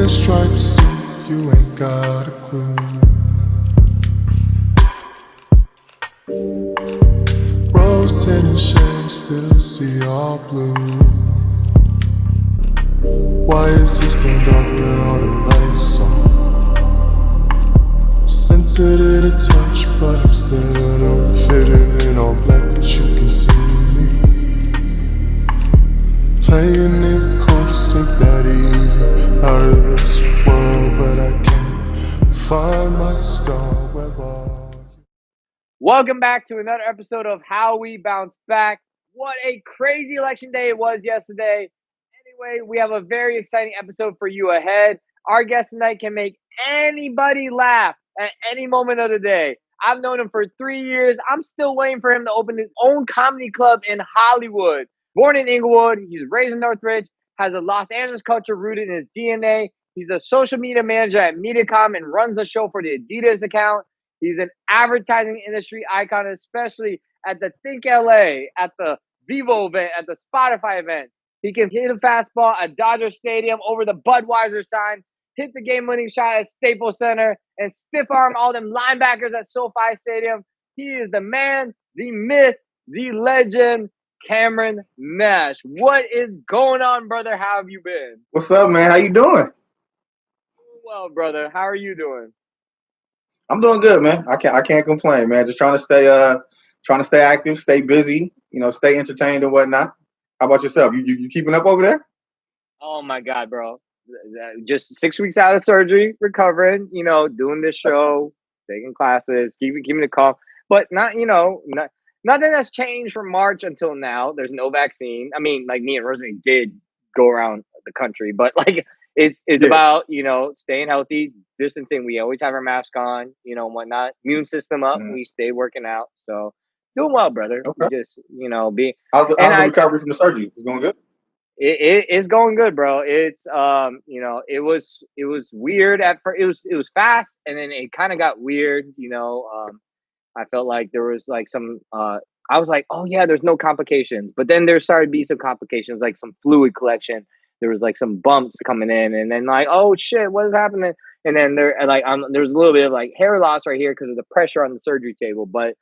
stripes, see you ain't got a clue. Rose tinted shades, still see all blue. Why is it so dark with all the lights on? Sensitive to touch, but I'm still unfitted in all black, but you can see me. Playing it cool, just ain't that easy. Out of this world, but I can't find my star. Where are you? Welcome back to another episode of How We Bounce Back. What a crazy election day it was yesterday. Anyway, we have a very exciting episode for you ahead. Our guest tonight can make anybody laugh at any moment of the day. I've known him for 3 years. I'm still waiting for him to open his own comedy club in Hollywood. Born in Inglewood, he's raised in Northridge, has a Los Angeles culture rooted in his DNA. He's a social media manager at Mediacom and runs the show for the Adidas account. He's an advertising industry icon, especially at the Think LA, at the Vivo event, at the Spotify event. He can hit a fastball at Dodger Stadium over the Budweiser sign, hit the game-winning shot at Staples Center, and stiff-arm all them linebackers at SoFi Stadium. He is the man, the myth, the legend, Cameron Nash. What is going on, brother? How have you been? What's up, man? How you doing? Doing well, brother. How are you doing? I'm doing good, man. I can't complain, man. Just trying to stay active, stay busy, stay entertained and whatnot. How about yourself? You keeping up over there? Oh my God, bro. Just 6 weeks out of surgery, recovering, doing this show, taking classes, keeping it calm. But nothing has changed from March until now. There's no vaccine. I mean, like me and Rosemary did go around the country, but like it's about, staying healthy, distancing. We always have our mask on, whatnot. Immune system up. We stay working out. So doing well, brother. Okay. Just, How's the recovery from the surgery? It's going good? It's going good, bro. It's it was weird at first. It was fast, and then it kind of got weird. I felt like there was like some. I was like, oh yeah, there's no complications, but then there started to be some complications, like some fluid collection. There was like some bumps coming in, and then like, oh shit, what is happening? And then there was a little bit of like hair loss right here because of the pressure on the surgery table, but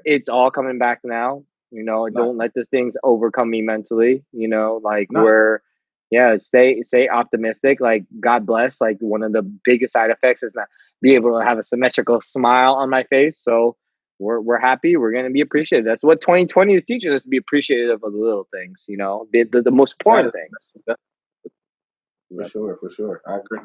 it's all coming back now. Don't let this things overcome me mentally. Stay optimistic. Like, God bless. Like, one of the biggest side effects is not be able to have a symmetrical smile on my face. So we're happy. We're gonna be appreciative. That's what 2020 is teaching us, to be appreciative of the little things. The most important things. For sure. I agree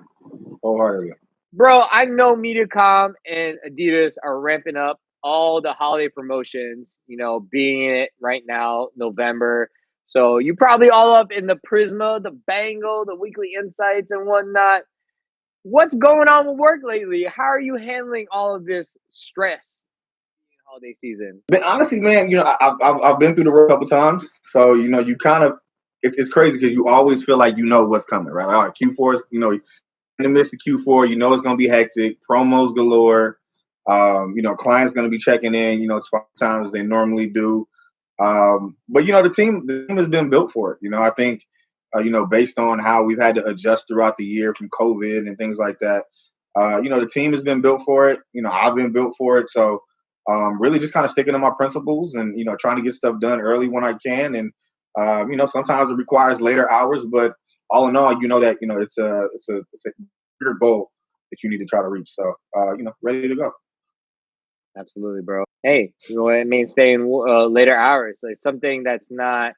wholeheartedly. Bro, I know Mediacom and Adidas are ramping up all the holiday promotions, being in it right now, November. So you probably all up in the Prisma, the Bangle, the weekly insights and whatnot. What's going on with work lately? How are you handling all of this stress in holiday season? But honestly, man, I've been through the road a couple times. So, you kind of, it's crazy because you always feel like you know what's coming, right? All right, Q4 is, in the midst of Q4, it's going to be hectic, promos galore. Clients going to be checking in, 12 times they normally do. But the team has been built for it. I think, based on how we've had to adjust throughout the year from COVID and things like that, the team has been built for it. I've been built for it. So really just kind of sticking to my principles and, trying to get stuff done early when I can. And, sometimes it requires later hours, but all in all, that, it's a bigger goal that you need to try to reach. So, ready to go. Absolutely, bro. Hey, it means staying later hours, like something that's not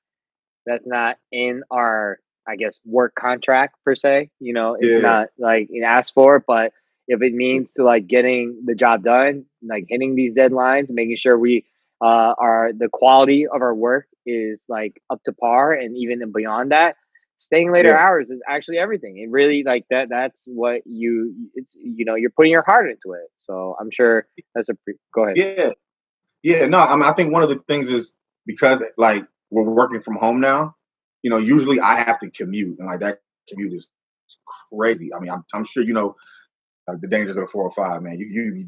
in our, I guess, work contract per se. It's not like asked for, but if it means to like getting the job done, like hitting these deadlines, making sure we the quality of our work is like up to par, and even beyond that, staying later hours is actually everything. It really like that. That's what you're putting your heart into it. So I'm sure that's go ahead. Yeah. No, I mean, I think one of the things is because like we're working from home now, usually I have to commute, and like that commute is crazy. I mean, I'm sure the dangers of the 405, man.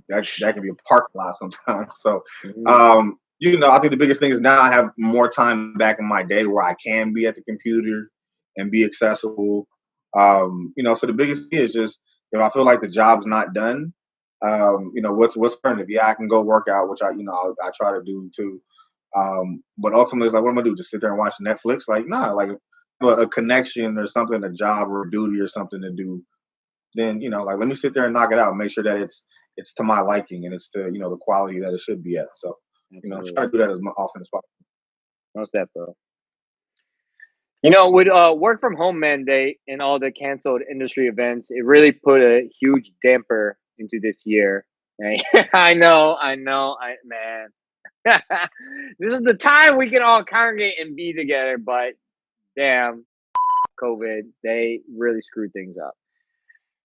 That can be a parking lot sometimes. So, I think the biggest thing is now I have more time back in my day where I can be at the computer and be accessible. So the biggest thing is just if I feel like the job's not done, what's alternative? Yeah, I can go work out, which I try to do too. But ultimately, it's like, what am I gonna do? Just sit there and watch Netflix? Like, nah, like a connection or something, a job or a duty or something to do. Then like let me sit there and knock it out, and make sure that it's to my liking and it's to the quality that it should be at. So try Absolutely. to do that as often as possible. Most that, bro. With work from home mandate and all the canceled industry events, it really put a huge damper into this year. Right? Man. This is the time we can all congregate and be together, but damn, COVID, they really screwed things up.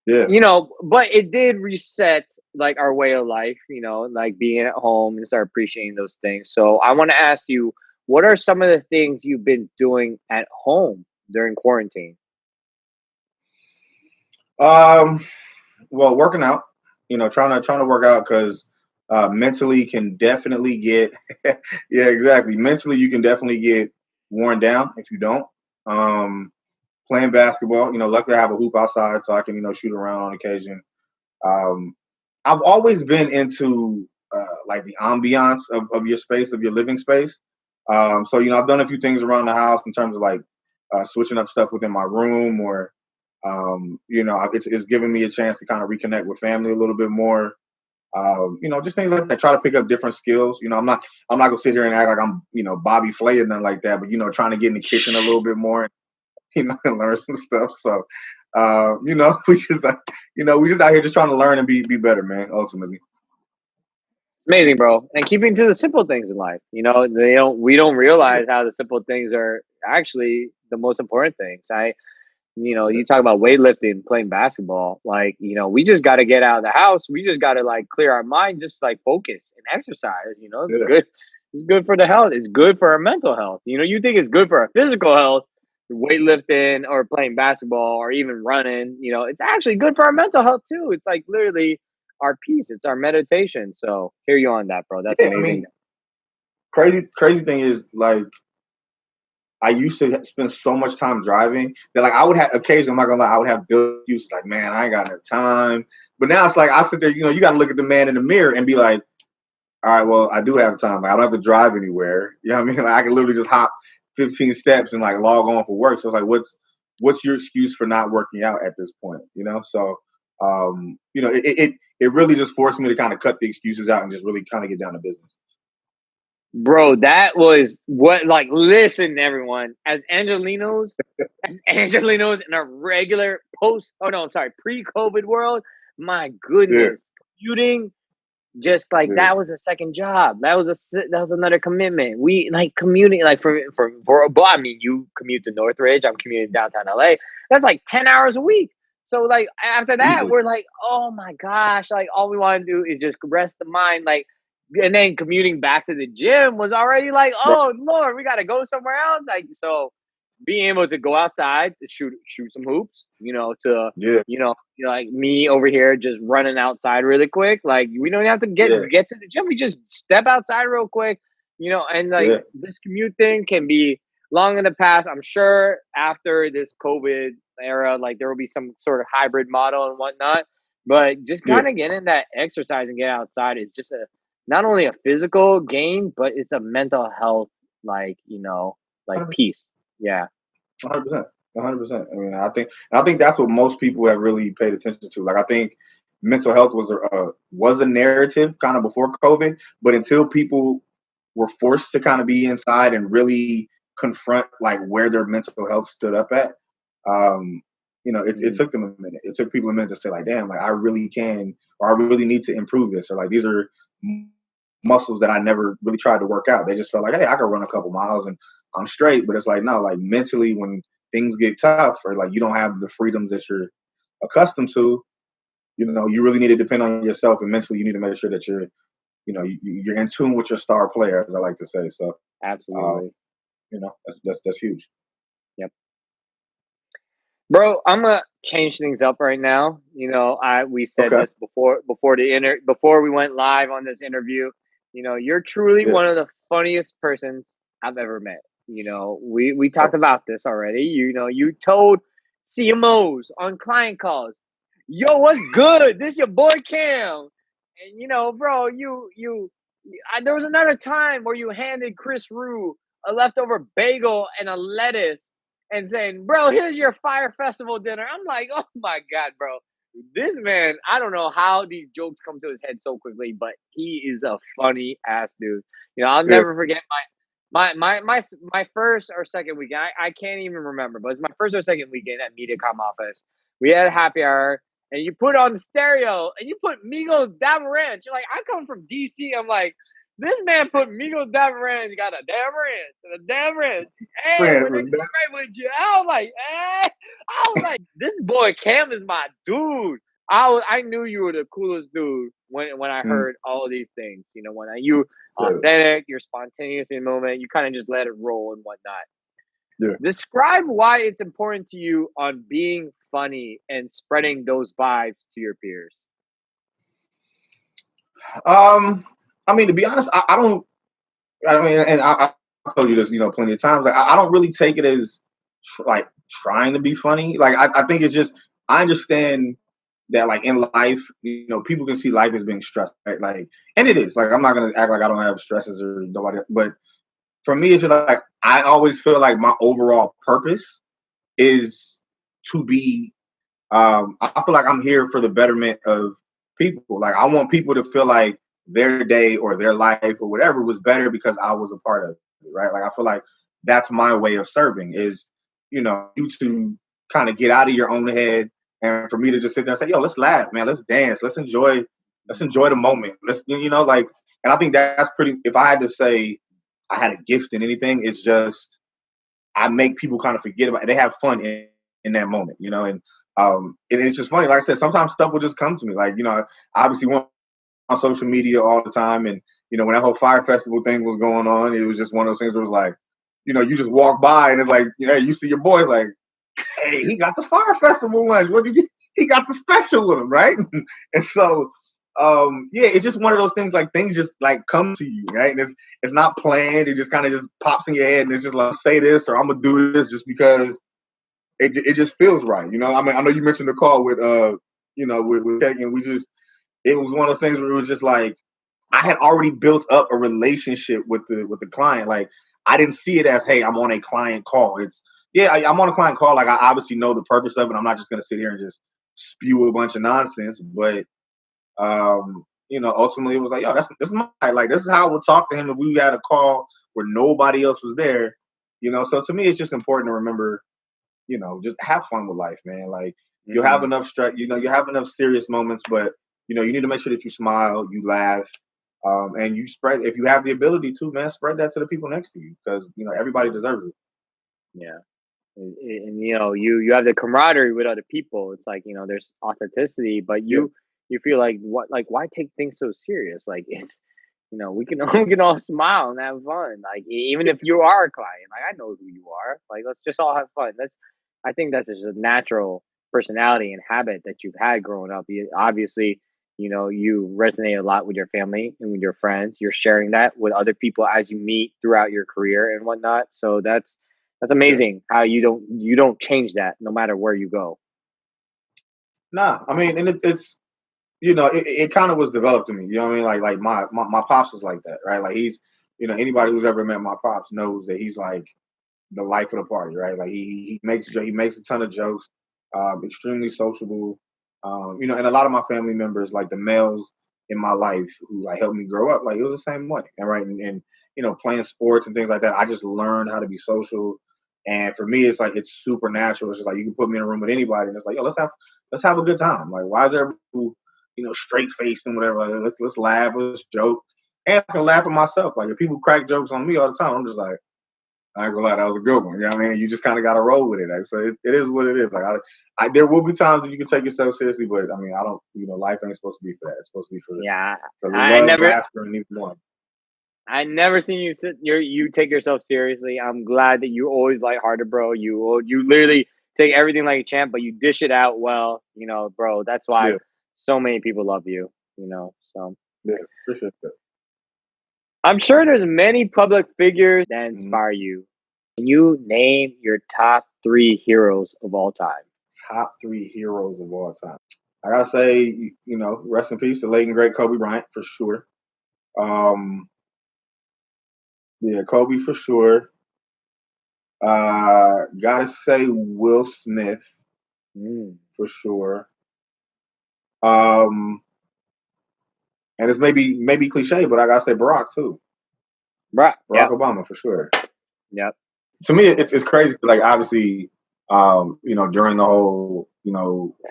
Yeah. But it did reset like our way of life, like being at home and start appreciating those things. So I want to ask you, what are some of the things you've been doing at home during quarantine? Well, working out, trying to work out because mentally can definitely get yeah, exactly. Mentally, you can definitely get worn down if you don't. Um, Playing basketball, luckily I have a hoop outside, so I can shoot around on occasion. Um, I've always been into like the ambiance of your space, of your living space. So I've done a few things around the house in terms of like switching up stuff within my room, or it's given me a chance to kind of reconnect with family a little bit more. Just things like that. Try to pick up different skills. I'm not gonna sit here and act like I'm Bobby Flay or nothing like that, but trying to get in the kitchen a little bit more, and learn some stuff. So we just out here just trying to learn and be better, man. Ultimately. Amazing, bro. And keeping to the simple things in life. We don't realize how the simple things are actually the most important things. You talk about weightlifting, playing basketball, like, we just got to get out of the house. We just got to like clear our mind, just like focus and exercise. It's Yeah. good. It's good for the health. It's good for our mental health. You think it's good for our physical health, weightlifting or playing basketball or even running, it's actually good for our mental health too. It's like literally our peace. It's our meditation. So hear you on that, bro. That's Yeah. I amazing. mean, crazy thing is like I used to spend so much time driving that like I would have occasionally, I'm not gonna lie, I would have built excuses like, man, I ain't got enough time. But now it's like I sit there, you got to look at the man in the mirror and be like, all right, well, I do have time. Like, I don't have to drive anywhere. You know what I mean? Like I can literally just hop 15 steps and like log on for work. So it's like, what's your excuse for not working out at this point? So it really just forced me to kind of cut the excuses out and just really kind of get down to business. Bro, that was what, like, listen, everyone, as Angelinos in a regular pre-COVID world, my Yeah, goodness, commuting, just like yeah, that was a second job. That was another commitment. We like commuting, like well, I mean, you commute to Northridge, I'm commuting downtown LA. That's like 10 hours a week. So like after that, easily. we're like, oh my gosh, like all we want to do is just rest the mind, like. And then commuting back to the gym was already like, Right. oh Lord, we gotta go somewhere else. Like, so being able to go outside to shoot some hoops, to Yeah, like me over here just running outside really quick. Like, we don't have to get yeah, get to the gym. We just step outside real quick, and like yeah. this commute thing can be long in the past. I'm sure after this COVID era, like there will be some sort of hybrid model and whatnot. But just Yeah, kind of getting that exercise and get outside is just a not only a physical gain, but it's a mental health, like, like peace. Yeah. 100%, 100%. I mean, I think that's what most people have really paid attention to. Like, I think mental health was a narrative kind of before COVID, but until people were forced to kind of be inside and really confront like where their mental health stood up at, it Mhm. took them a minute. It took people a minute to say like, damn, like I really can, or I really need to improve this, or like these are muscles that I never really tried to work out. They just felt like, hey, I could run a couple miles and I'm straight. But it's like, no, like mentally, when things get tough or like you don't have the freedoms that you're accustomed to, you really need to depend on yourself, and mentally, you need to make sure that you're in tune with your star player, as I like to say. So, uh, Absolutely. that's huge. Yep. Bro, I'm gonna change things up right now. We said Okay. this before we went live on this interview. You're truly Yeah. one of the funniest persons I've ever met. We talked about this already. You told CMOs, on client calls. Yo, what's good? This your boy Cam. And bro, there was another time where you handed Chris Rue a leftover bagel and a lettuce and saying, bro, here's your Fire Festival dinner. I'm like, oh my God, bro. This man, I don't know how these jokes come to his head so quickly, but he is a funny ass dude. I'll never forget my first or second weekend. I can't even remember, but it's my first or second weekend at MediaCom office. We had a happy hour, and you put on the stereo, and you put Migos Dab Ranch. You're like, I come from DC. I'm like, this man put Migos Dab Ranch, got a damn ranch, and a damn ranch. Hey, we're right with you. I was like, this boy Cam is my dude. I knew you were the coolest dude when I heard all of these things. When you authentic, you're spontaneous in the moment, you kind of just let it roll and whatnot. Yeah. Describe why it's important to you on being funny and spreading those vibes to your peers. I mean, to be honest, I don't. I mean, and I told you this, plenty of times. Like, I don't really take it as like trying to be funny. Like, I think it's just I understand that, like, in life, people can see life as being stressful, right? Like, and it is. Like, I'm not gonna act like I don't have stresses or nobody, but for me, it's just like I always feel like my overall purpose is to be. I feel like I'm here for the betterment of people. Like, I want people to feel like their day or their life or whatever was better because I was a part of it, right? Like, I feel like that's my way of serving is, you to kind of get out of your own head and for me to just sit there and say, yo, let's laugh, man. Let's dance. Let's enjoy the moment. Like, and I think that's pretty, if I had to say I had a gift in anything, it's just, I make people kind of forget about it. They have fun in that moment, and it's just funny. Like I said, sometimes stuff will just come to me. Like, I obviously want on social media all the time. And, when that whole Fire Festival thing was going on, it was just one of those things where it was like, you just walk by and it's like, you see your boys like, hey, he got the Fire Festival lunch. He got the special with him, right? And so, it's just one of those things, like things just like come to you, right? And it's not planned. It just kind of just pops in your head and it's just like, say this or I'm going to do this just because it just feels right. I mean, I know you mentioned the call with, with Tech, and it was one of those things where it was just like, I had already built up a relationship with the client. Like, I didn't see it as, hey, I'm on a client call. It's, I'm on a client call. Like, I obviously know the purpose of it. I'm not just going to sit here and just spew a bunch of nonsense. But, ultimately it was like, yo, this is how I would talk to him if we had a call where nobody else was there. So to me, it's just important to remember, just have fun with life, man. Like, you'll have enough stress, you have enough serious moments, but, you need to make sure that you smile, you laugh, and you spread, if you have the ability to, man, spread that to the people next to you because, everybody deserves it. Yeah. And you have the camaraderie with other people. It's like, there's authenticity, but you feel like why take things so serious? Like, it's, we can all smile and have fun. Like, even if you are a client, like, I know who you are. Like, let's just all have fun. I think that's just a natural personality and habit that you've had growing up. Obviously, you resonate a lot with your family and with your friends. You're sharing that with other people as you meet throughout your career and whatnot. So that's amazing how you don't change that no matter where you go. Nah, I mean, and it's it kind of was developed in me. You know what I mean? Like my pops was like that, right? Like, he's, anybody who's ever met my pops knows that he's like the life of the party, right? Like, he makes a ton of jokes, extremely sociable, and a lot of my family members, like the males in my life who like helped me grow up, like it was the same way, and right, and playing sports and things like that, I just learned how to be social, and for me, it's like it's super natural. It's just like you can put me in a room with anybody, and it's like, yo, let's have a good time. Like, why is everybody straight faced and whatever? Like, let's laugh, let's joke, and I can laugh at myself. Like, if people crack jokes on me all the time, I'm just like, I ain't gonna lie, that was a good one. You know what I mean? You just kind of got to roll with it. Like, so it is what it is. Like, there will be times that you can take yourself seriously, but I mean, I don't. Life ain't supposed to be for that. It's supposed to be for love, laughter, and even more. I never seen you take yourself seriously. I'm glad that you always lighthearted, bro. You literally take everything like a champ, but you dish it out well. Bro. That's why so many people love you. So yeah, appreciate that. I'm sure there's many public figures that inspire you. Can you name your top 3 heroes of all time? Top 3 heroes of all time. I gotta say, rest in peace, the late and great Kobe Bryant for sure. Yeah, Kobe for sure. Gotta say Will Smith for sure. And it's maybe cliche, but I gotta say Barack too. Barack Obama for sure. Yep. To me, it's crazy. Like obviously, during the whole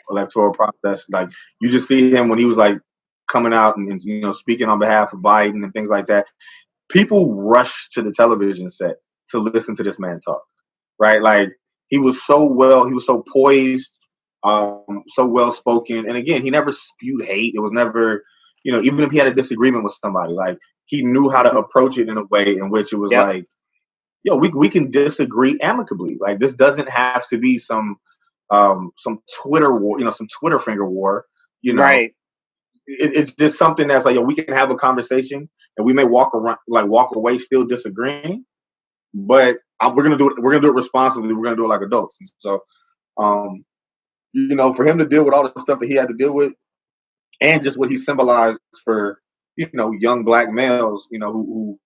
electoral process, like you just see him when he was like coming out and speaking on behalf of Biden and things like that. People rushed to the television set to listen to this man talk, right? Like he was so poised, so well spoken, and again, he never spewed hate. It was never, even if he had a disagreement with somebody, like he knew how to approach it in a way in which it was like, yo, we can disagree amicably. Like this doesn't have to be some Twitter war, some Twitter finger war. Right. It's just something that's like, yo, we can have a conversation and we may walk away still disagreeing, but we're gonna do it responsibly. We're gonna do it like adults. And so, for him to deal with all the stuff that he had to deal with, and just what he symbolized for young black males, who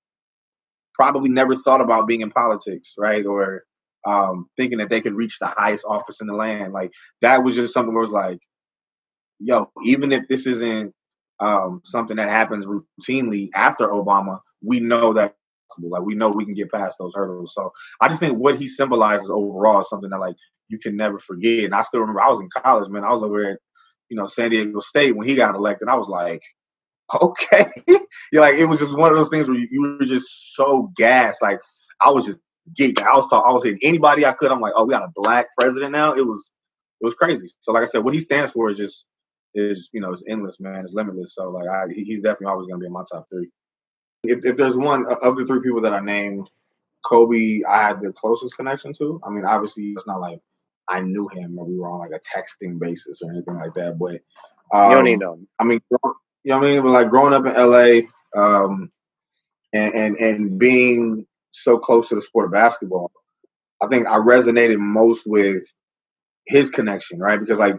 probably never thought about being in politics, right? Or thinking that they could reach the highest office in the land. Like that was just something where it was like, yo, even if this isn't something that happens routinely after Obama, we know that like we know we can get past those hurdles. So I just think what he symbolizes overall is something that like you can never forget. And I still remember I was in college, man. I was over at San Diego State when he got elected. I was like, okay. Like it was just one of those things where you were just so gassed. Like I was just geeked. I was hitting anybody I could. I'm like, oh, we got a black president now. It was crazy. So like I said, what he stands for is just is endless, man. It's limitless. So like he's definitely always gonna be in my top 3. If there's one of the 3 people that I named, Kobe, I had the closest connection to. I mean, obviously it's not like I knew him or we were on like a texting basis or anything like that. But you don't need them. I mean, you know what I mean? But like growing up in LA, and being so close to the sport of basketball, I think I resonated most with his connection, right? Because like,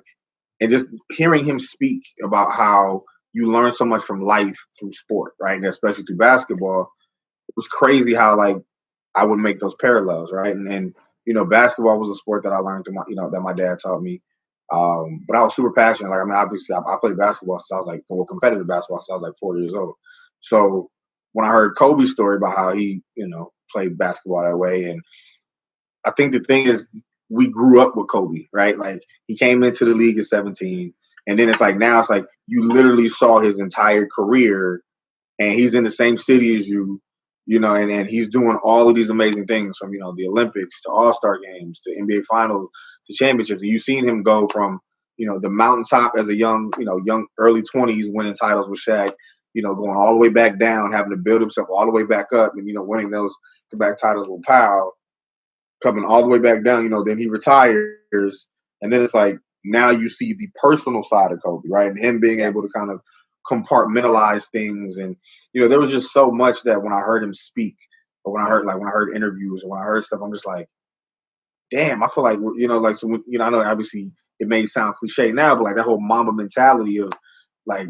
and just hearing him speak about how you learn so much from life through sport, right? And especially through basketball, it was crazy how like I would make those parallels, right? And basketball was a sport that I learned through that my dad taught me. But I was super passionate. Like, I mean, obviously I played basketball since I was like, competitive basketball since I was like 4 years old. So when I heard Kobe's story about how he, played basketball that way, and I think the thing is, we grew up with Kobe, right? Like he came into the league at 17, and then it's like now it's like you literally saw his entire career, and he's in the same city as you, and he's doing all of these amazing things from the Olympics to All-Star games to NBA Finals to championships. And you've seen him go from the mountaintop as a young early 20s winning titles with Shaq, going all the way back down, having to build himself all the way back up, and winning those back titles with Powell, coming all the way back down. Then he retires, and then it's like now you see the personal side of Kobe, right? And him being able to kind of compartmentalize things, and there was just so much that when I heard him speak, or when I heard interviews, or when I heard stuff, I'm just like, damn, I feel like like so I know obviously it may sound cliche now, but like that whole Mamba mentality of like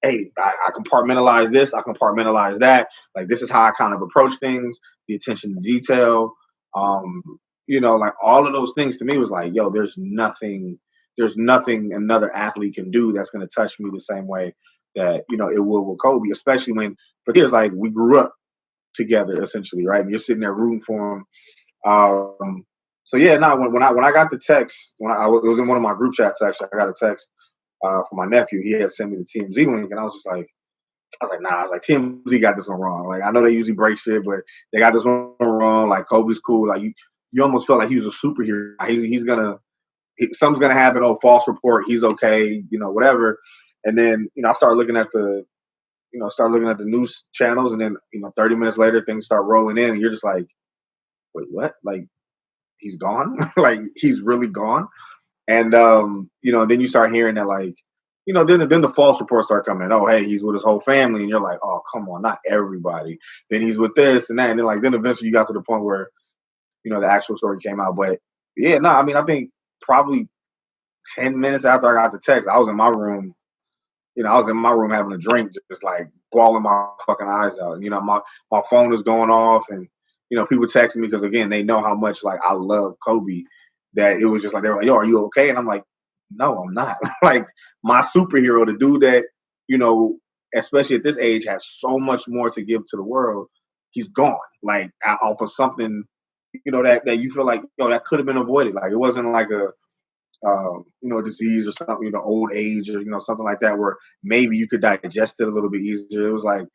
hey, I compartmentalize this, I compartmentalize that, like this is how I kind of approach things, the attention to detail, like all of those things to me was like, yo, there's nothing another athlete can do that's going to touch me the same way that it will with Kobe, especially when for years like we grew up together essentially, right? And you're sitting there rooting for him. So yeah, no, when I got the text, it was in one of my group chats actually, I got a text from my nephew. He had sent me the TMZ link, and I was like, nah. TMZ got this one wrong. Like I know they usually break shit, but they got this one wrong. Like Kobe's cool. Like you almost felt like he was a superhero. Something's gonna happen. Oh, false report. He's okay. Whatever. And then I started looking at the news channels, and then 30 minutes later things start rolling in, and you're just like, wait, what? Like he's gone? Like he's really gone? And then you start hearing that like, then the false reports start coming. Oh, hey, he's with his whole family, and you're like, oh, come on, not everybody. Then he's with this and that, and then eventually you got to the point where the actual story came out. But yeah, no, I mean, I think probably 10 minutes after I got the text, I was in my room. I was in my room having a drink, just like bawling my fucking eyes out. My phone was going off, and people texting me because again they know how much like I love Kobe. That it was just like they were like, "Yo, are you okay?" And I'm like, "No, I'm not." Like my superhero, the dude that especially at this age, has so much more to give to the world. He's gone, like off of something, that you feel like that could have been avoided. Like it wasn't like a disease or something, old age or, something like that where maybe you could digest it a little bit easier. It was like,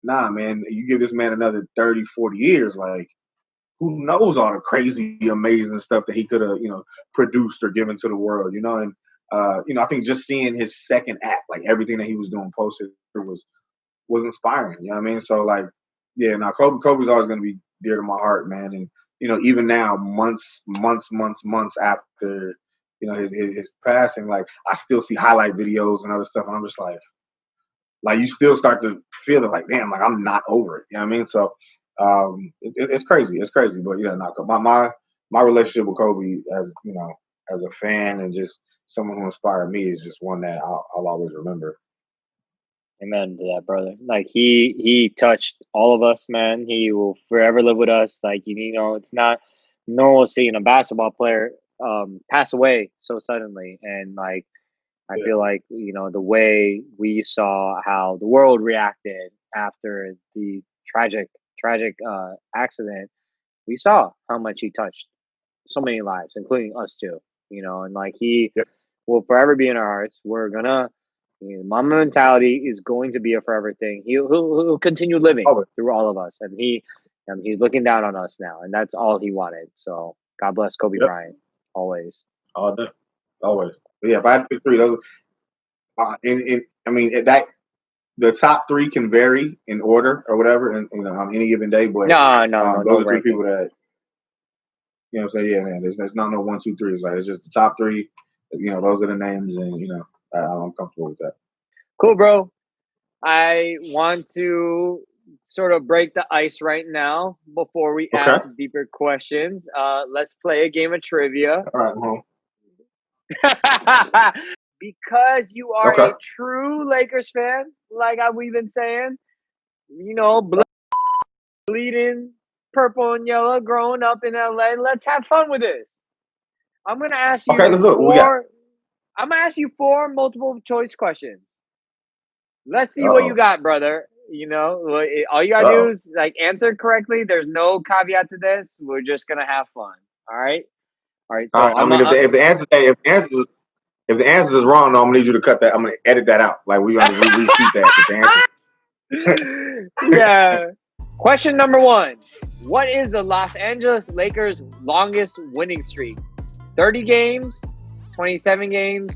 nah, man, you give this man another 30, 40 years, like, who knows all the crazy, amazing stuff that he could have, produced or given to the world, and, I think just seeing his second act, like everything that he was doing posted was inspiring, you know what I mean? So, like, yeah, now Kobe's always going to be dear to my heart, man. And, even now, months after, his passing, like I still see highlight videos and other stuff, and I'm just like you still start to feel it, like damn, like I'm not over it. You know what I mean? So it's crazy, but my relationship with Kobe, as a fan and just someone who inspired me, is just one that I'll always remember. Amen to that, brother. Like he touched all of us, man. He will forever live with us. Like it's not normal seeing a basketball player pass away so suddenly, and like I feel like the way we saw how the world reacted after the tragic accident, we saw how much he touched so many lives, including us too. And like he will forever be in our hearts. We're gonna. Mama mentality is going to be a forever thing. He'll continue living through all of us, and he's looking down on us now, and that's all he wanted. So God bless Kobe Bryant, always. All day, always. But yeah, if I had to pick three, those. I mean that the top three can vary in order or whatever, and on any given day. But no, those are three people that what I'm saying. Yeah, man. There's not no 1, 2, 3. It's like it's just the top three. Those are the names, and I'm comfortable with that. Cool, bro. I want to sort of break the ice right now before we ask deeper questions. Let's play a game of trivia. All right, because you are a true Lakers fan, like we've been saying, bleeding purple and yellow, growing up in LA. Let's have fun with this. I'm gonna ask you let's do it. I'm gonna ask you 4 multiple choice questions. Let's see what you got, brother. All you gotta do is like answer correctly. There's no caveat to this. We're just gonna have fun. All right. So I mean, if the answer is wrong, though, I'm gonna need you to cut that. I'm gonna edit that out. Like we gotta reshoot that. With the answer. Yeah. Question number 1. What is the Los Angeles Lakers' longest winning streak? 30 games, 27 games,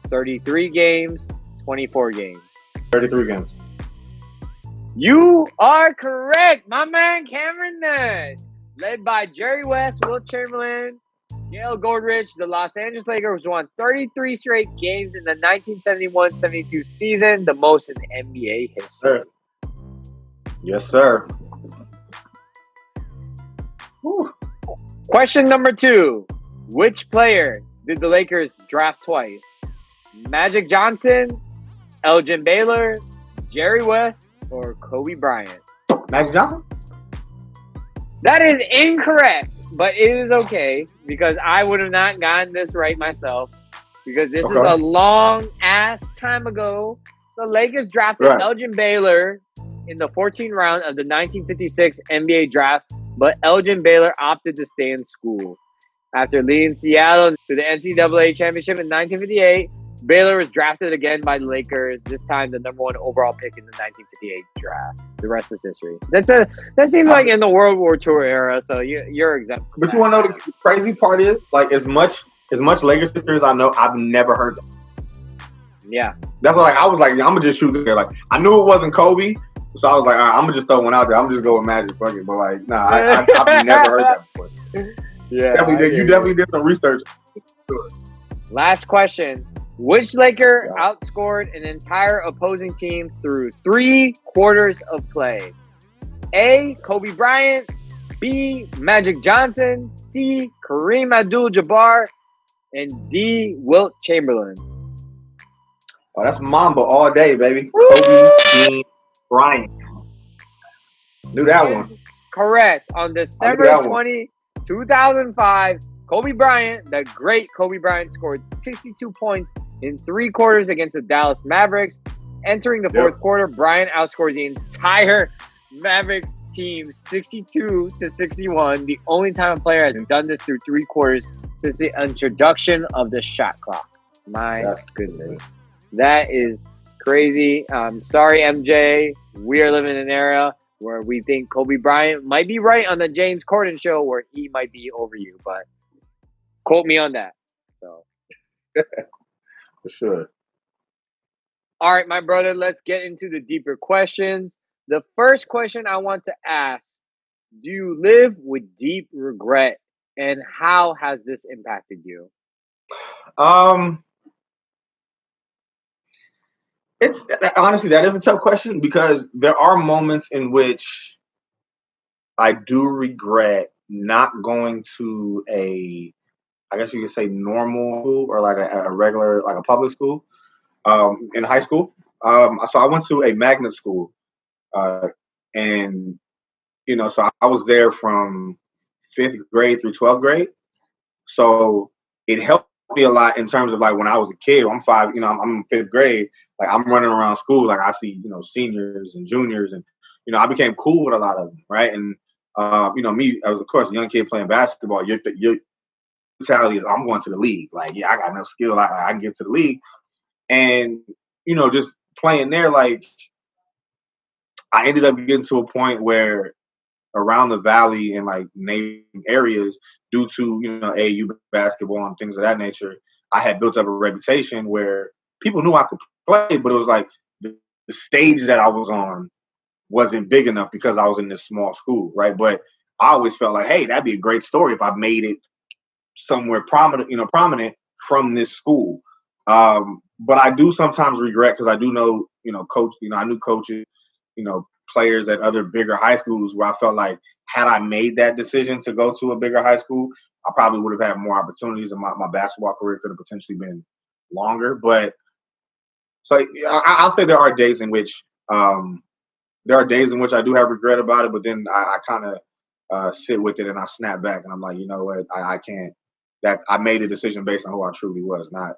33 games, 24 games. 33 games. You are correct, my man Cameron Nash. Led by Jerry West, Wilt Chamberlain, Gail Goldrich, the Los Angeles Lakers won 33 straight games in the 1971-72 season, the most in NBA history. Yes, sir. Whew. Question number 2. Which player did the Lakers draft twice? Magic Johnson, Elgin Baylor, Jerry West, or Kobe Bryant? Magic Johnson? That is incorrect, but it is okay because I would have not gotten this right myself because this is a long-ass time ago. The Lakers drafted Elgin Baylor in the 14th round of the 1956 NBA draft, but Elgin Baylor opted to stay in school. After leading Seattle to the NCAA championship in 1958, Baylor was drafted again by the Lakers, this time the number 1 overall pick in the 1958 draft. The rest is history. That seems like in the World War II era, so you're exempt. But you want to know the crazy part is, like, as much Lakers history as I know, I've never heard that. Yeah. That's why I was like, I'm going to just shoot there. Like, I knew it wasn't Kobe, so I was like, all right, I'm going to just throw one out there. I'm just going with Magic. Fuck it. But, like, nah, I've never heard that before. Yeah. You definitely did some research. Last question. Which Laker outscored an entire opposing team through 3 quarters of play? A. Kobe Bryant. B. Magic Johnson. C. Kareem Abdul-Jabbar. and D. Wilt Chamberlain. Oh, that's Mamba all day, baby. Woo! Kobe Dean Bryant. Knew that Is one. correct. On I knew December that one. 20, 2005, Kobe Bryant, the great Kobe Bryant, scored 62 points in 3 quarters against the Dallas Mavericks. Entering the fourth quarter, Bryant outscored the entire Mavericks team 62-61. The only time a player has done this through 3 quarters since the introduction of the shot clock. My goodness. That is crazy. Sorry, MJ. We are living in an era where we think Kobe Bryant might be right on the James Corden show where he might be over you, but quote me on that. So, For sure. all right, my brother, let's get into the deeper questions. The first question I want to ask, do you live with deep regret, and how has this impacted you? It's honestly, that is a tough question because there are moments in which I do regret not going to I guess you could say normal school or like a regular, like a public school, in high school. So I went to a magnet school, and so I was there from 5th grade through 12th grade. So it helped me a lot in terms of like when I was a kid. I'm 5, I'm in 5th grade. Like I'm running around school, like I see, seniors and juniors, and I became cool with a lot of them, right? And me, I was of course a young kid playing basketball. Your mentality is I'm going to the league. Like, yeah, I got no skill. I can get to the league, and just playing there, like I ended up getting to a point where around the valley and like neighboring areas due to AAU basketball and things of that nature, I had built up a reputation where people knew I could play, but it was like the stage that I was on wasn't big enough because I was in this small school, right? But I always felt like, hey, that'd be a great story if I made it somewhere prominent from this school. But I do sometimes regret because I do know, coach, I knew coaches, players at other bigger high schools where I felt like had I made that decision to go to a bigger high school, I probably would have had more opportunities and my basketball career could have potentially been longer. But so I'll say there are days in which I do have regret about it, but then I kind of sit with it and I snap back and I'm like, you know what, I can't. That I made a decision based on who I truly was, not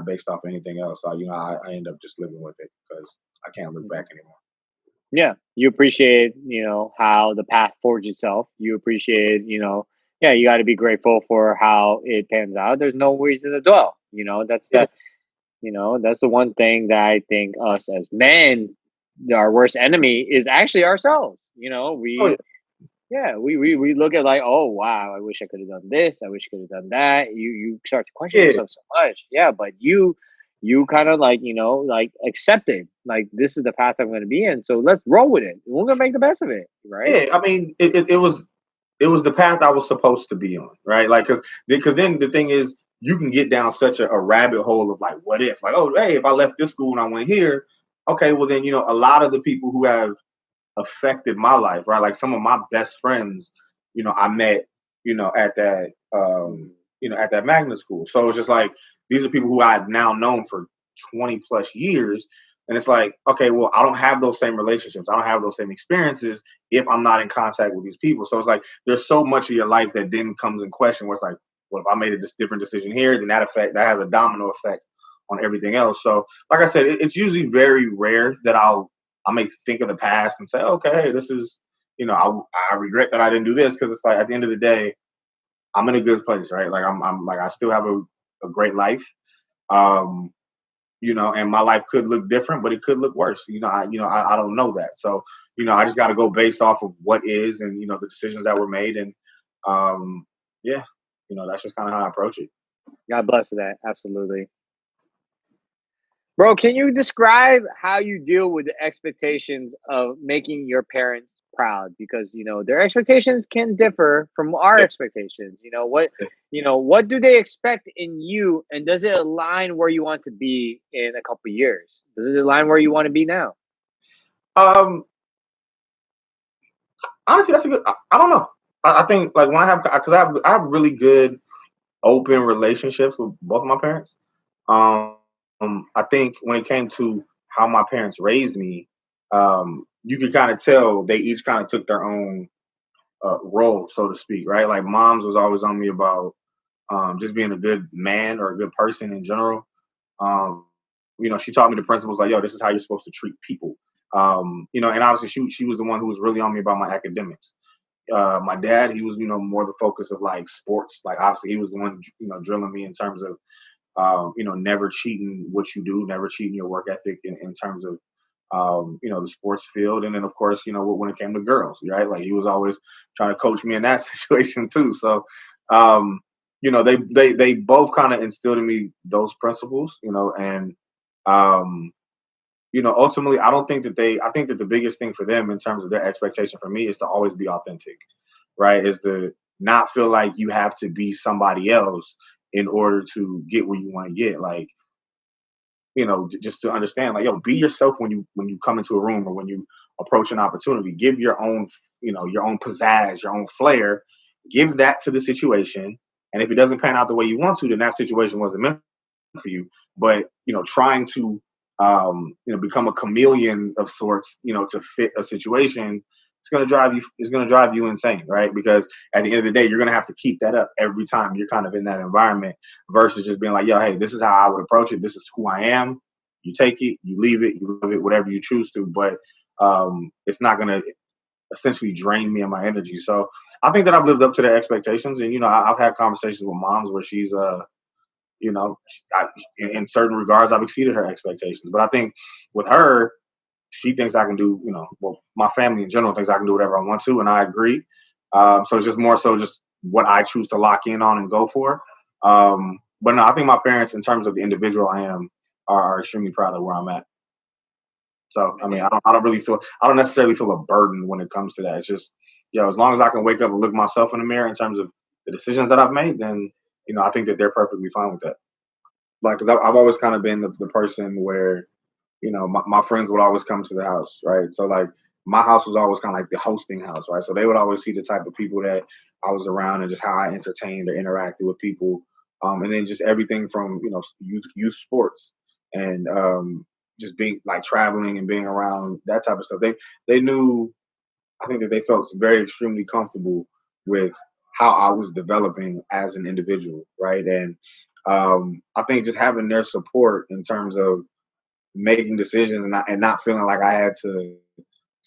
based off anything else. So I end up just living with it because I can't look back anymore. Yeah, you appreciate, how the path forged itself. You appreciate, yeah, you got to be grateful for how it pans out. There's no reason to dwell. That's Yeah. that's the one thing that I think us as men, our worst enemy is actually ourselves. Oh, We look at like, oh wow, I wish I could have done this. I wish I could have done that. You start to question yeah. yourself so much. Yeah, but you kind of like like accepted like this is the path I'm going to be in. So let's roll with it. We're gonna make the best of it, right? Yeah, I mean, it was the path I was supposed to be on, right? Like, because then the thing is, you can get down such a rabbit hole of like, what if, like, oh, hey, if I left this school and I went here, okay, well then a lot of the people who have affected my life, right? Like some of my best friends, I met, at that, at that magnet school. So it's just like these are people who I've now known for 20 plus years. And it's like, okay, well, I don't have those same relationships. I don't have those same experiences if I'm not in contact with these people. So it's like there's so much of your life that then comes in question where it's like, well, if I made a different decision here, then that has a domino effect on everything else. So like I said, it's usually very rare that I may think of the past and say, okay, this is, I regret that I didn't do this because it's like at the end of the day, I'm in a good place, right? Like I'm like I still have a great life. And my life could look different, but it could look worse. I don't know that. So, I just got to go based off of what is and, the decisions that were made. And, yeah, that's just kind of how I approach it. God bless that. Absolutely. Bro, can you describe how you deal with the expectations of making your parents proud? Because their expectations can differ from our Yeah. expectations. What do they expect in you, and does it align where you want to be in a couple of years? Does it align where you want to be now? Um, Honestly, that's a good. I don't know. I think like when I have because I have really good open relationships with both of my parents. I think when it came to how my parents raised me, you could kind of tell they each kind of took their own role, so to speak, right? Like mom's was always on me about just being a good man or a good person in general. Um, she taught me the principles like, yo, this is how you're supposed to treat people. And obviously she was the one who was really on me about my academics. My dad, he was, more the focus of like sports. Like obviously he was the one, drilling me in terms of, never cheating what you do, never cheating your work ethic in terms of, the sports field. And then of course, when it came to girls, right? Like he was always trying to coach me in that situation too. So, they both kind of instilled in me those principles, and, um, ultimately, I think that the biggest thing for them in terms of their expectation for me is to always be authentic, right? Is to not feel like you have to be somebody else in order to get where you want to get. Like, just to understand, like, yo, be yourself when you come into a room or when you approach an opportunity. Give your own, your own pizzazz, your own flair. Give that to the situation. And if it doesn't pan out the way you want to, then that situation wasn't meant for you. But trying to become a chameleon of sorts, to fit a situation, it's gonna drive you insane, right? Because at the end of the day, you're gonna have to keep that up every time you're kind of in that environment versus just being like, yo, hey, this is how I would approach it. This is who I am. You take it, you leave it, you love it, whatever you choose to. But it's not gonna essentially drain me of my energy. So I think that I've lived up to their expectations, and I've had conversations with moms where she's you know, I, in certain regards, I've exceeded her expectations. But I think with her, she thinks I can do, well, my family in general thinks I can do whatever I want to, and I agree. So it's just more so just what I choose to lock in on and go for. But no, I think my parents, in terms of the individual I am, are extremely proud of where I'm at. So I mean, I don't necessarily feel a burden when it comes to that. It's just, as long as I can wake up and look myself in the mirror in terms of the decisions that I've made, then I think that they're perfectly fine with that. Like, because I've always kind of been the person where my friends would always come to the house, right? So like my house was always kind of like the hosting house, right? So they would always see the type of people that I was around and just how I entertained or interacted with people, and then just everything from youth sports and just being like traveling and being around that type of stuff. They knew, I think that they felt very extremely comfortable with how I was developing as an individual, right? And I think just having their support in terms of making decisions and not feeling like I had to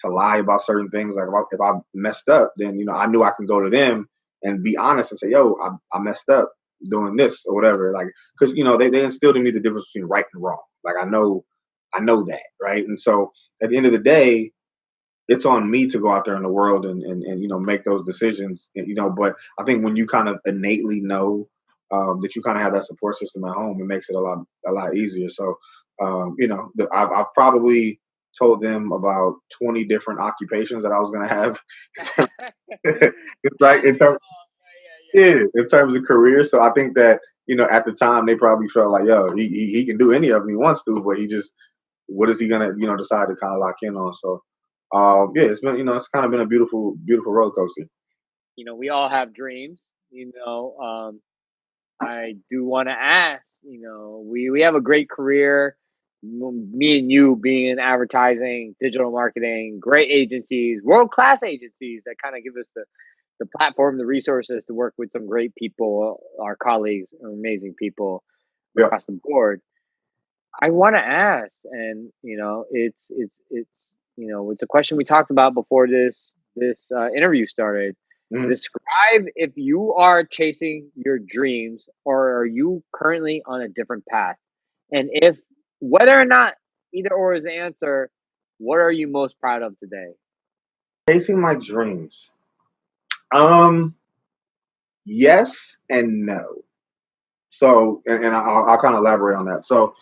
lie about certain things. Like if I messed up, then I knew I can go to them and be honest and say, "Yo, I messed up doing this or whatever." Like because they instilled in me the difference between right and wrong. Like I know that, right? And so at the end of the day, it's on me to go out there in the world and make those decisions. But I think when you kind of innately know that you kind of have that support system at home, it makes it a lot easier. So I've probably told them about 20 different occupations that I was gonna have. It's like in terms, yeah, in terms of career. So I think that at the time they probably felt like, yo, he can do any of them he wants to, but he just what is he gonna decide to kind of lock in on? So yeah, it's been it's kind of been a beautiful roller coaster. We all have dreams. I do want to ask. We have a great career. Me and you being in advertising, digital marketing, great agencies, world class agencies that kind of give us the platform, the resources to work with some great people, our colleagues, amazing people Yeah. across the board. I want to ask, and it's a question we talked about before this interview started. Mhm. Describe if you are chasing your dreams or are you currently on a different path, and if whether or not either or is the answer, what are you most proud of today? Chasing my dreams. Um, yes and no. So, and I'll kind of elaborate on that. So,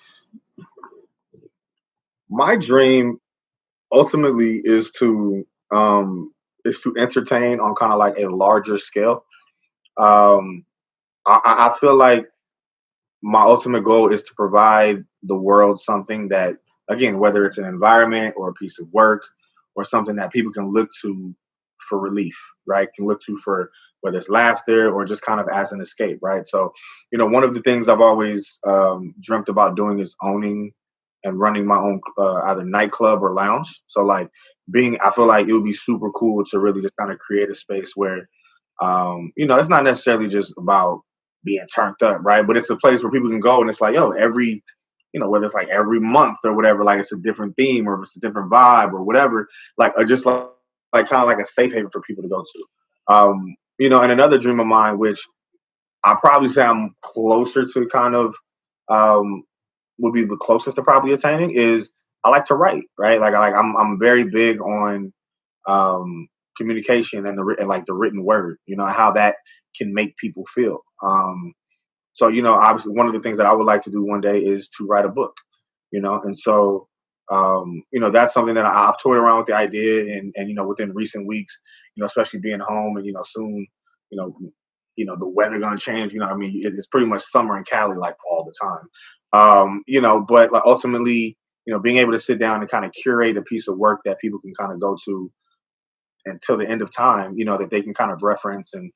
my dream ultimately is to entertain on kind of like a larger scale. Um, I feel like my ultimate goal is to provide the world something that, again, whether it's an environment or a piece of work or something that people can look to for relief, right? Can look to for whether it's laughter or just kind of as an escape, right? So, one of the things I've always dreamt about doing is owning and running my own either nightclub or lounge. So, like, I feel like it would be super cool to really just kind of create a space where, it's not necessarily just about being turned up, right? But it's a place where people can go and it's like, yo, whether it's like every month or whatever, like it's a different theme or if it's a different vibe or whatever, like, or just like kind of like a safe haven for people to go to. And another dream of mine, which I probably say I'm closer to kind of, would be the closest to probably attaining is I like to write, right? I'm very big on communication and the written word, how that can make people feel. So, obviously one of the things that I would like to do one day is to write a book, and so, that's something that I've toyed around with the idea and within recent weeks, especially being home and, soon, you know, the weather gonna change, I mean, it's pretty much summer in Cali, like all the time. But like ultimately, being able to sit down and kind of curate a piece of work that people can kind of go to until the end of time, that they can kind of reference and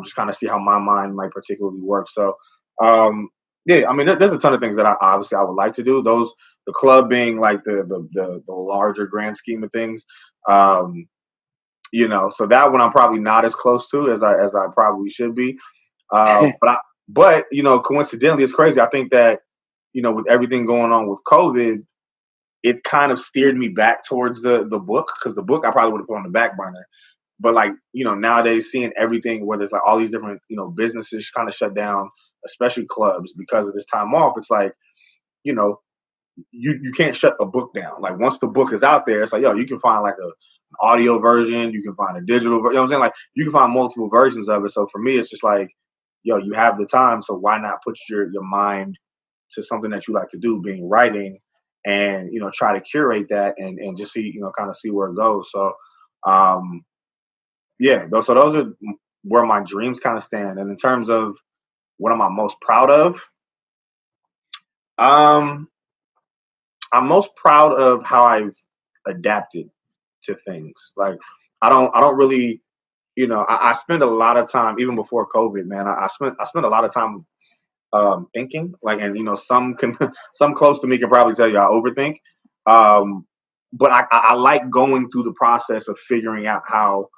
just kind of see how my mind might particularly work. So, yeah, I mean, there's a ton of things that I would like to do. The club being like the larger grand scheme of things. So that one I'm probably not as close to as I probably should be. But coincidentally, it's crazy. I think that with everything going on with COVID, it kind of steered me back towards the book because the book I probably would have put on the back burner. But like nowadays, seeing everything, whether it's like all these different businesses kind of shut down, especially clubs because of this time off, it's like you know you can't shut a book down. Like once the book is out there, it's like yo, you can find like an audio version, you can find a digital version. You know what I'm saying? Like you can find multiple versions of it. So for me, it's just like yo, you have the time, so why not put your mind to something that you like to do, being writing, and try to curate that and just see kind of see where it goes. So yeah, those are where my dreams kind of stand. And in terms of what am I most proud of, um, I'm most proud of how I've adapted to things. Like I don't really, I spend a lot of time even before COVID, man. I spent a lot of time thinking, like, and some can some close to me can probably tell you I overthink. Um, but I like going through the process of figuring out how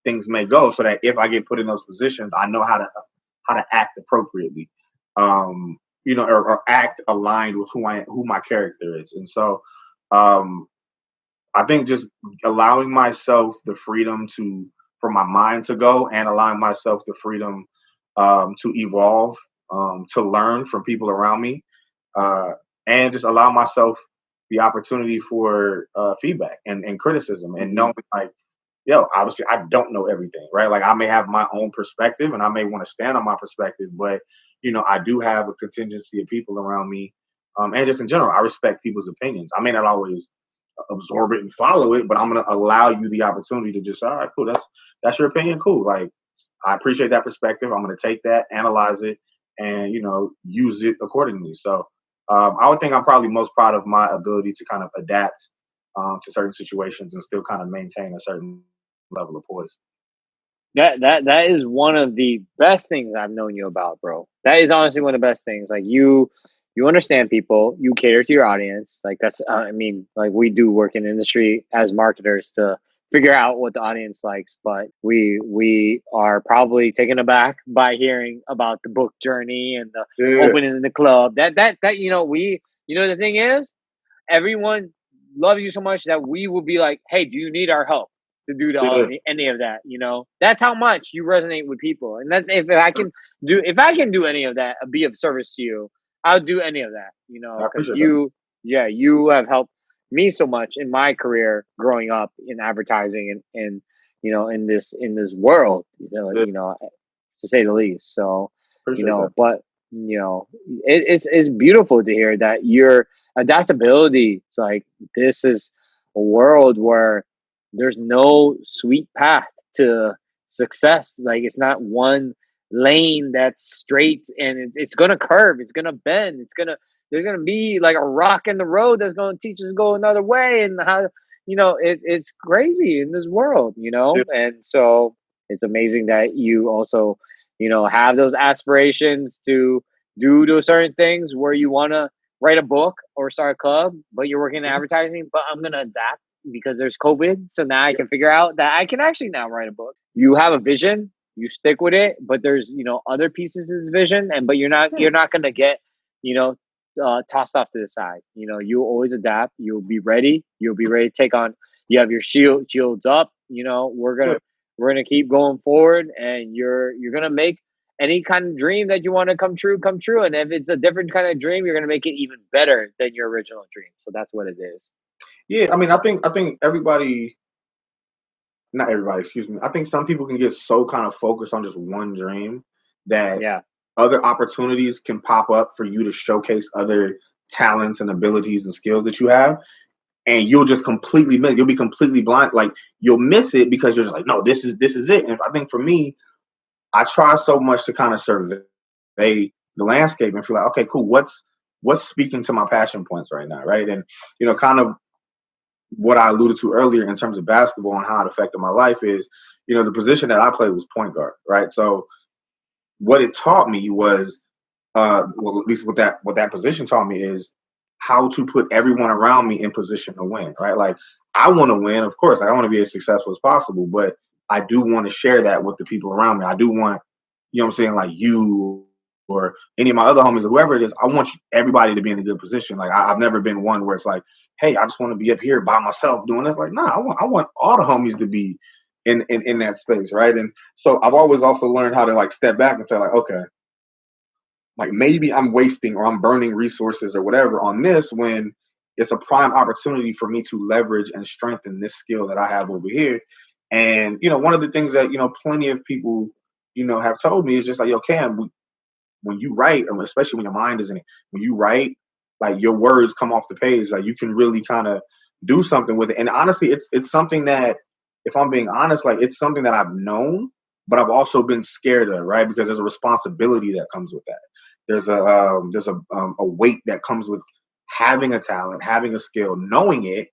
things may go, so that if I get put in those positions, I know how to act appropriately, or act aligned with who my character is. And so, um, I think just allowing myself the freedom for my mind to go, and allowing myself the freedom to evolve, to learn from people around me, uh, and just allow myself the opportunity for feedback and criticism, and Mhm. knowing like obviously I don't know everything, right? Like I may have my own perspective and I may want to stand on my perspective, but I do have a contingency of people around me. And just in general, I respect people's opinions. I may not always absorb it and follow it, but I'm gonna allow you the opportunity to just, all right, cool, that's your opinion, cool. Like I appreciate that perspective. I'm gonna take that, analyze it, and use it accordingly. So I would think I'm probably most proud of my ability to kind of adapt to certain situations and still kind of maintain a certain level of poise. That is one of the best things I've known you about, bro. That is honestly one of the best things. Like you understand people, you cater to your audience. Like that's, I mean, like we do work in the industry as marketers to figure out what the audience likes. But we are probably taken aback by hearing about the book journey and the Yeah, opening in the club. That the thing is, everyone loves you so much that we will be like, hey, do you need our help to do yeah, any of that? That's how much you resonate with people. And that's if I can do any of that, be of service to you, I'll do any of that, I because appreciate that. you have helped me so much in my career growing up in advertising and in this world, Yeah, to say the least. So, appreciate that. but it's beautiful to hear that your adaptability. It's like this is a world where there's no sweet path to success. Like it's not one lane that's straight, and it's gonna curve, it's gonna bend, there's gonna be like a rock in the road that's gonna teach us to go another way, and how it's crazy in this world, Yeah, and so It's amazing that you also, have those aspirations to do those certain things where you want to write a book or start a club, but you're working in Mhm. advertising. But I'm going to adapt because there's COVID. So now I can figure out that I can actually now write a book. You have a vision, you stick with it, but there's, other pieces of this vision. But Yeah. you're not going to get, you know, tossed off to the side. You always adapt. You'll be ready. You'll be ready to take on. You have your shields up. Yeah. We're gonna keep going forward, and you're gonna make any kind of dream that you want to come true. And if it's a different kind of dream, you're gonna make it even better than your original dream. So that's what it is. Yeah, I mean, I think everybody, not everybody, excuse me. I think some people can get so kind of focused on just one dream that Yeah, other opportunities can pop up for you to showcase other talents and abilities and skills that you have, and you'll just completely miss. You'll be completely blind. Like you'll miss it because you're just like, no, this is it. And I think for me, I try so much to kind of survey the landscape and feel like, okay, cool. What's speaking to my passion points right now, right? And kind of what I alluded to earlier in terms of basketball and how it affected my life is, the position that I played was point guard, right? So what it taught me was, well, at least what that position taught me is how to put everyone around me in position to win, right? Like I want to win, of course, I want to be as successful as possible, but I do want to share that with the people around me. I do want, what I'm saying, like you or any of my other homies or whoever it is, I want everybody to be in a good position. Like I've never been one where it's like, hey, I just want to be up here by myself doing this. Like, nah, I want all the homies to be in that space, right? And so I've always also learned how to like step back and say like, okay, like maybe I'm wasting or I'm burning resources or whatever on this when it's a prime opportunity for me to leverage and strengthen this skill that I have over here. And one of the things that plenty of people have told me is just like, yo, Cam, when you write, or especially when your mind is in it, when you write, like your words come off the page, like you can really kind of do something with it. And honestly, it's something that, if I'm being honest, like it's something that I've known, but I've also been scared of, right? Because there's a responsibility that comes with that. There's a weight that comes with having a talent, having a skill, knowing it,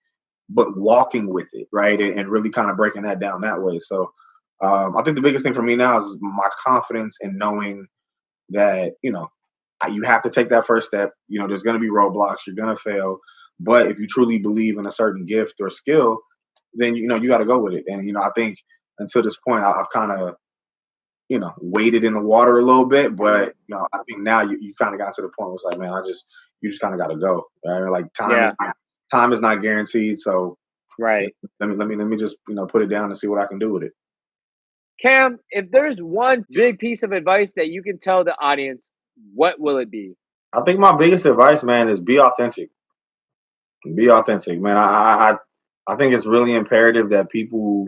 but walking with it, right? And really kind of breaking that down that way. So I think the biggest thing for me now is my confidence in knowing that you have to take that first step. There's going to be roadblocks, you're going to fail, but if you truly believe in a certain gift or skill, then you got to go with it. And I think until this point, I've kind of waded in the water a little bit, but I think now you kind of got to the point where it's like, man, you just kind of got to go. Right? Like yeah, time is not guaranteed, so right. let me just put it down and see what I can do with it. Cam, if there's one big piece of advice that you can tell the audience, what will it be? I think my biggest advice, man, is be authentic. Be authentic, man. I think it's really imperative that people.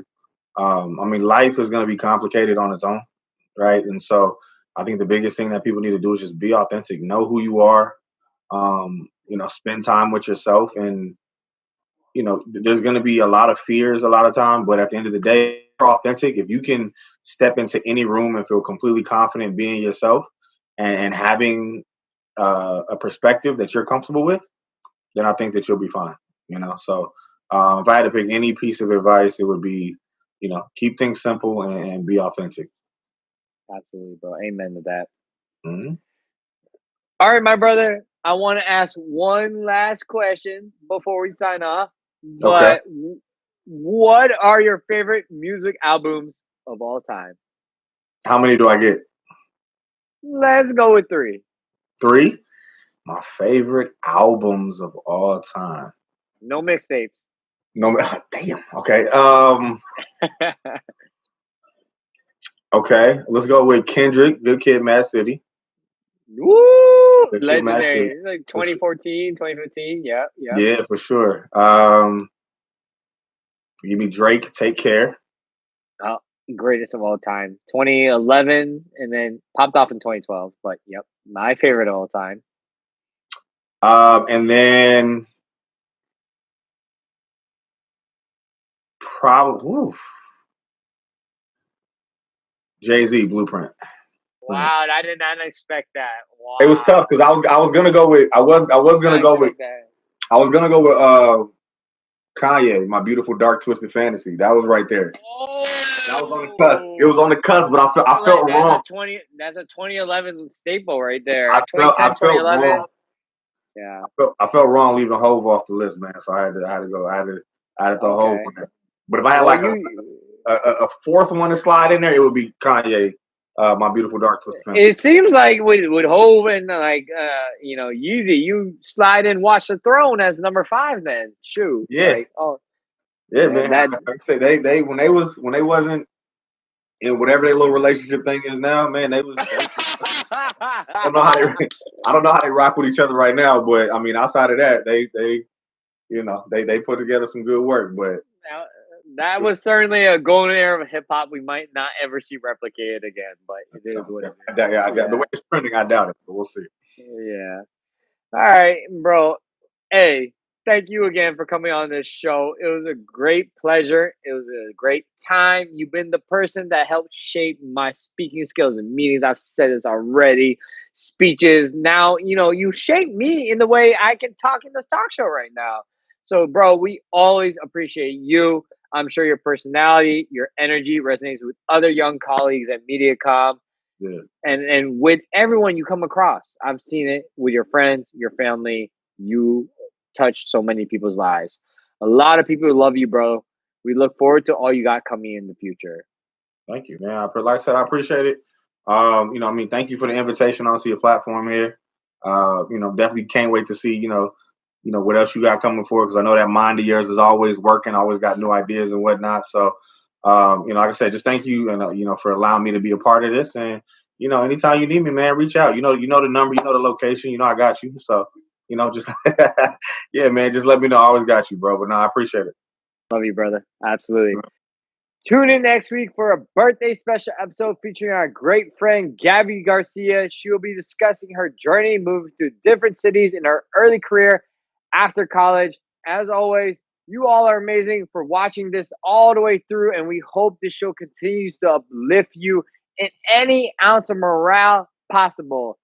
I mean, life is going to be complicated on its own, right? And so I think the biggest thing that people need to do is just be authentic. Know who you are. Spend time with yourself, and there's going to be a lot of fears a lot of time, but at the end of the day, if you're authentic. If you can step into any room and feel completely confident being yourself and having a perspective that you're comfortable with, then I think that you'll be fine. So if I had to pick any piece of advice, it would be, keep things simple and be authentic. Absolutely, bro. Amen to that. Hmm. All right, my brother. I want to ask one last question before we sign off. Okay. But what are your favorite music albums of all time? How many do I get? Let's go with three. Three. My favorite albums of all time. No mixtapes. No, damn. Okay. Okay. Let's go with Kendrick. Good Kid, Mad City. Woo! Good Kid, Mad Legendary. City. It's like 2014, 2015. Yeah, yeah. Yeah, for sure. Give me Drake. Take Care. Oh, greatest of all time. 2011 and then popped off in 2012. But yep, my favorite of all time. And then probably Jay-Z, Blueprint. Wow, I did not expect that. It was tough because Wow. I was gonna go with Did not expect that. I was gonna go with Kanye, My Beautiful Dark Twisted Fantasy. That was right there. Oh, That was on the cusp. It was on the cusp, but I felt wrong. That's a 2011 staple right there. I felt 2011. wrong. Yeah. I felt wrong leaving Hove off the list, man. So I had to go. I had to throw Hove on there. But if I had a fourth one to slide in there, it would be Kanye, My Beautiful Dark Twisted Fantasy. It seems like with Hove and Yeezy, you slide in Watch the Throne as number 5. Then shoot, yeah, man. Like I said, they when they wasn't in whatever their little relationship thing is now, man, they was. I don't know how they rock with each other right now, but I mean, outside of that, they put together some good work. But that was certainly a golden era of hip hop we might not ever see replicated again. But it is what it is. The way it's trending, I doubt it, but we'll see. Yeah. All right, bro. Hey, thank you again for coming on this show. It was a great pleasure. It was a great time. You've been the person that helped shape my speaking skills in meetings. I've said this already. Speeches. Now, you shape me in the way I can talk in this talk show right now. So, bro, we always appreciate you. I'm sure your personality, your energy resonates with other young colleagues at MediaCom. Yeah. And with everyone you come across. I've seen it with your friends, your family. You touched so many people's lives. A lot of people love you, bro. We look forward to all you got coming in the future. Thank you, man. Like I said, I appreciate it. Thank you for the invitation onto your platform here. Definitely can't wait to see, what else you got coming forward, because I know that mind of yours is always working, always got new ideas and whatnot. So, like I said, just thank you and, for allowing me to be a part of this. And, anytime you need me, man, reach out. You know the number, the location, I got you. So, just, yeah, man, just let me know. I always got you, bro. But no, I appreciate it. Love you, brother. Absolutely. Tune in next week for a birthday special episode featuring our great friend, Gabby Garcia. She will be discussing her journey moving to different cities in her early career after college. As always, you all are amazing for watching this all the way through, and we hope this show continues to uplift you in any ounce of morale possible.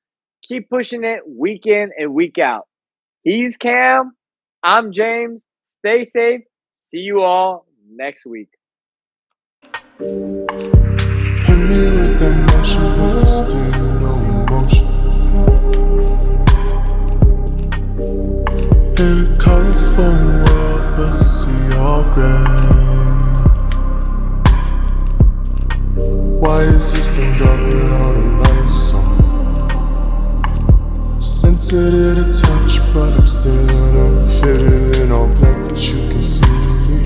Keep pushing it week in and week out. He's Cam. I'm James. Stay safe. See you all next week. Hit me with emotion, but there's still no emotion. In a colorful world, but see all gray. Why is it so dark with all the lights on? Sensitive to touch, but I'm still not fitting in all black, but you can see me.